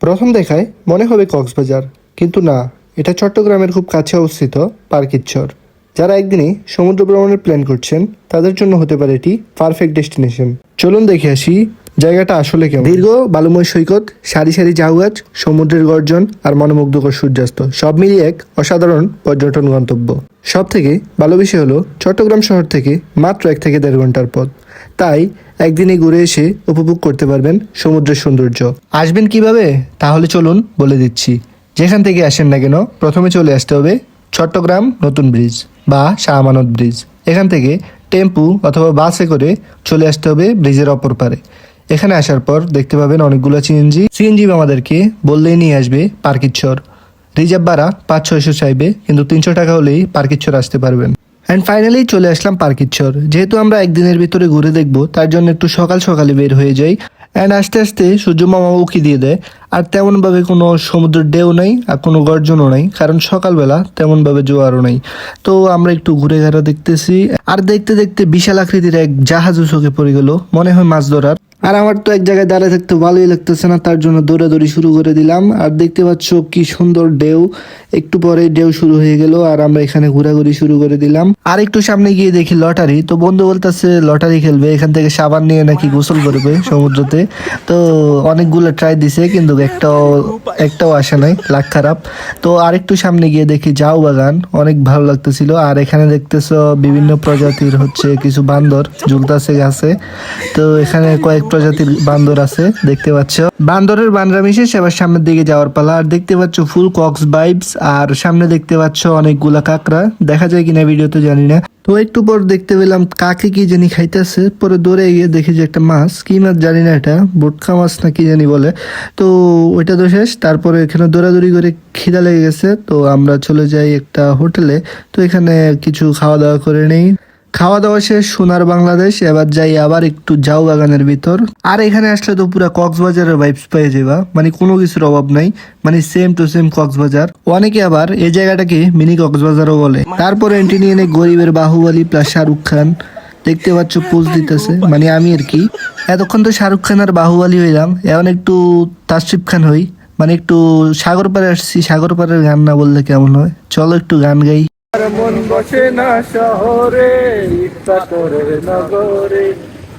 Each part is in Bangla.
প্রথম দেখায় মনে হবে কক্সবাজার, কিন্তু না, এটা চট্টগ্রামের খুব কাছে অবস্থিত পার্কিচ্চর। যারা একদিনে সমুদ্র ভ্রমণের প্ল্যান করছেন তাদের জন্য হতে পারে এটি পারফেক্ট ডেস্টিনেশন। চলুন দেখে আসি জায়গাটা আসলে কেমন। দীর্ঘ বালুময় সৈকত, সারি সারি ঝাউগাছ, সমুদ্রের গর্জন আর মনোমুগ্ধকর সূর্যাস্ত সব মিলিয়ে এক অসাধারণ পর্যটন গন্তব্য। সব থেকে ভালো বিষয় হলো চট্টগ্রাম শহর থেকে মাত্র 1 থেকে 1.5 ঘন্টার পথ। তাই একদিনে ঘুরে এসে উপভোগ করতে পারবেন সমুদ্রের সৌন্দর্য। আসবেন কিভাবে? তাহলে চলুন বলে দিচ্ছি। যেখান থেকে আসেন না কেন, প্রথমে চলে আসতে হবে চট্টগ্রাম নতুন ব্রিজ বা শাহ আমানত ব্রিজ। এখান থেকে টেম্পু অথবা বাসে করে চলে আসতে হবে ব্রিজের অপর পারে। এখানে আসার পর দেখতে পাবেন অনেকগুলো সিএনজি আমাদেরকে বললেই নিয়ে আসবে পার্কিচ্চর। রিজার্ভ ভাড়া 500-600 চাইবে, কিন্তু 300 টাকা হলেই পার্কিচ্চর আসতে পারবেন। অ্যান্ড ফাইনালি চলে আসলাম পার্কিচ্চর। যেহেতু আমরা একদিনের ভিতরে ঘুরে দেখবো, তার জন্য একটু সকাল সকালে বের হয়ে যাই। অ্যান্ড আস্তে আস্তে সূর্য মামা উকি দিয়ে দেয়। আর তেমনভাবে কোনো সমুদ্রের ঢেউ নেই আর কোনো গর্জনও নেই, কারণ সকালবেলা তেমনভাবে জোয়ারও নেই। তো আমরা একটু ঘুরে ঘাড়া দেখতেছি, আর দেখতে দেখতে বিশাল আকৃতির এক জাহাজও চোখে পড়ে গেল, মনে হয় মাছ ধরার। আর আমার তো এক জায়গায় দাঁড়িয়ে থাকতে ভালোই লাগতেছে না, তার জন্য দৌড়াদৌড়ি শুরু করে দিলাম। আর দেখতে পাচ্ছ কি সুন্দর ঢেউ। একটু পরে ঢেউ শুরু হয়ে গেল আর আমরা এখানে ঘোরাঘুরি শুরু করে দিলাম। আর একটু সামনে গিয়ে দেখি লটারি। তো বন্ধু বলতেছে লটারি খেলবে, এখান থেকে সাবান নিয়ে নাকি গোসল করবে সমুদ্রতে। তো অনেকগুলো ট্রাই দিছে, কিন্তু একটাও আসে নাই, লাখ খারাপ। তো আরেকটু সামনে গিয়ে দেখি ঝাউ বাগান, অনেক ভালো লাগতেছিল। আর এখানে দেখতেছ বিভিন্ন প্রজাতির কিছু বান্দর ঝুলতেছে গাছে। তো এখানে কয়েক প্রজাতির বান্দর আছে দেখতে পাচ্ছ। বান্দরের বানরামি শেষ, এবার সামনের দিকে যাওয়ার পালা। আর দেখতে পাচ্ছ ফুল কক্স ভাইবস। আর সামনে দেখতে পাচ্ছ অনেকগুলা কাঁকড়া, দেখা যায় কিনা ভিডিওতে জানি না। তো একটু পর দেখতে পেলাম কাকে কি জানি খাইতেছে। পরে দৌড়ে গিয়ে দেখি যে একটা মাছ, কি মাছ জানি না, এটা বোটকা মাছ না কি জানি বলে। তো ওইটা তো শেষ। তারপরে এখানে দৌড়াদৌড়ি করে খিদা লেগে গেছে, তো আমরা চলে যাই একটা হোটেলে। তো এখানে কিছু খাওয়া দাওয়া করে নেই। খাওয়া দাওয়া শেষ, সোনার বাংলাদেশ। এবার যাই আবার একটু ঝাউ বাগানের ভিতর। আর এখানে আসলে তো পুরা কক্সবাজারের ভাইবস পেয়ে যাবা, মানে কোনো কিছুর অভাব নাই, মানে সেম টু সেম কক্সবাজার। অনেকে আবার এই জায়গাটাকে মিনি কক্সবাজারও বলে। তারপর এন্ট্রি নিয়ে নেই গরিবের বাহুবলী প্লাস শাহরুখ খান। দেখতে পাচ্ছ পোজ দিতেছে, মানে আমি আর কি। এতক্ষণ তো শাহরুখ খান আর বাহুবলী হইলাম, এখন একটু তাসরিফ খান হই, মানে একটু সাগর পাড়ে আসছি। সাগর পাড়ের গান না বললে কেমন হয়? চলো একটু গান গাই। মন বসে না শহরে, ইচ্ছাকরের নগরে,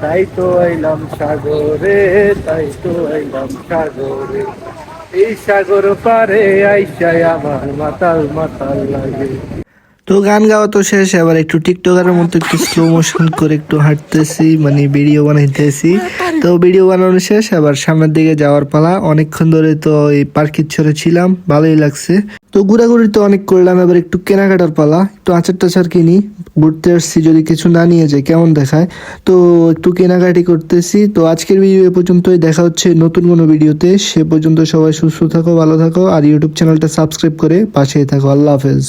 তাই তো আইলাম সাগরে, তাই তো আইলাম সাগরে। এই সাগর পারে আইসায় আমার মাতাল মাতাল লাগে। তো গান গাওয়া তো শেষ, এবার একটু টিকটকারের মতো একটু স্লো মোশন করে একটু হাঁটতেছি, মানে ভিডিও বানাইতেছি। তো ভিডিও বানানো শেষ, এবার সামনের দিকে যাওয়ার পালা। অনেকক্ষণ ধরে তো এই পার্কিচ্চরে ছিলাম, ভালোই লাগছে। তো ঘোরাঘুরি তো অনেক করলাম, এবার একটু কেনাকাটার পালা। একটু আচার টাচার কিনি, ঘুরতে আসছি, যদি কিছু না নিয়ে যায় কেমন দেখায়। তো একটু কেনাকাটি করতেছি। তো আজকের ভিডিও এ পর্যন্তই, দেখা হচ্ছে নতুন কোনো ভিডিওতে। সে পর্যন্ত সবাই সুস্থ থাকো, ভালো থাকো, আর ইউটিউব চ্যানেলটা সাবস্ক্রাইব করে পাশেই থাকো। আল্লাহ হাফেজ।